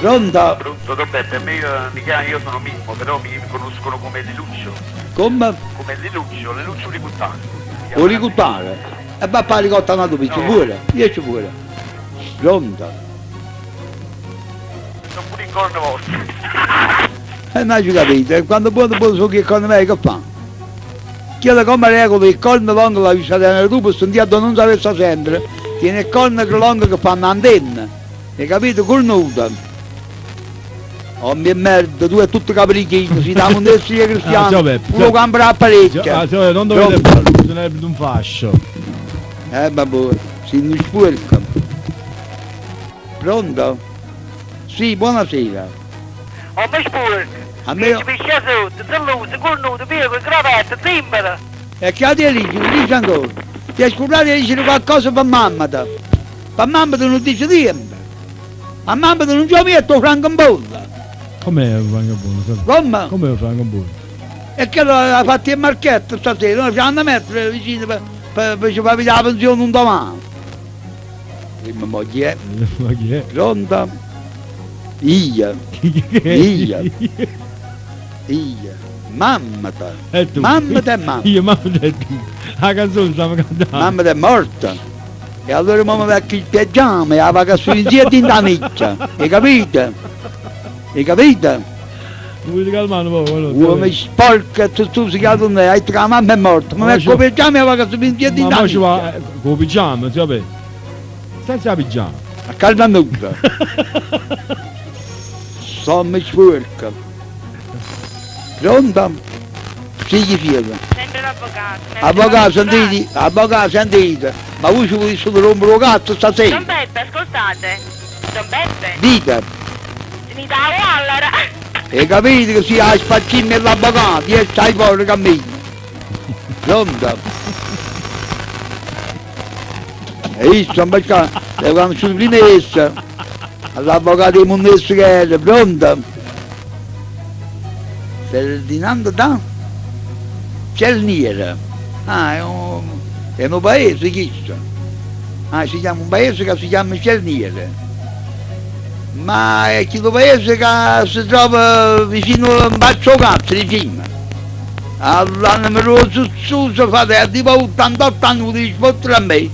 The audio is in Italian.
Pronto? Pronto, vabbè, per me io sono Mimmo, però mi conoscono come Leluccio. Come? Come Leluccio Ricuttano. O ricottare? E va a fare ricotta una pizza No. pure? Io ci pure. Pronto? Sono pure in corno vostro. Non ci capite, quando buono so che con me che fa? Chiedo come regola il corno lungo la vista del tubo, se un dia non sapesse sempre, tiene il corno lungo che fanno antenna. Hai capito? Cornuta. Oh mia merda, tu è tutto capricchino, si dà un destino cristiano, uno compra la parecchia. Non dovete farlo, bisognerebbe un fascio. Babbo, si mi spurca. Pronto? Sì, buonasera. Oh, mi spurca. A me... Ci piscia sotto, zelluto, cornuto, piego, cravatta, timbera. E che ti dici ancora? Ti hai scordato di dire qualcosa per mamma? Per mamma te non dice niente. A mamma te non ci metto franco in bolla. Com'è il francobollo? Come? Com'è il francobollo? E che l'ha fatto il marchetto stasera, noi ci hanno mettere vicino per ci fare la pensione un domani. Dimmi, ma chi è? Ma chi è? Pronto? Io. Mamma te. E tu? Mamma te e mamma. Io, mamma te e tu. La canzone stiamo cantando. Mamma te è morta. E allora mamma vecchio il pigiama e la vaga su insieme in da nicchia. Hai capito? Hai capito? Vuoi calmare un po'? Uomo sporca, tu si chiama non è, hai detto che la mamma è morta. Ma vecchio pigiama e la vaga su insieme in da Ma ci va nicchia. con il pigiama, si vabbè. Senza la pigiama. A calma nuda. Sommi sporca. Pronto? Sì, chi siete? Sempre l'avvocato. Avvocato, sentite, ma voi ci volete solo rompere lo cazzo stasera? Don Beppe, ascoltate. Don Beppe, Dite, finita la allora. e capite che si ha spaccino l'avvocato, e stai fuori cammino. Pronto? E io sono perché, quando sono primessa, all'avvocato di Mondessi che era, pronto? Ferdinando da? Cerniera. Ah, è un paese questo. Ah, si chiama un paese che si chiama Cerniera. Ma è questo paese che si trova vicino a Baccio Cazzo, vicino. All'anno numero su fate tipo 88 anni di sfottere a me.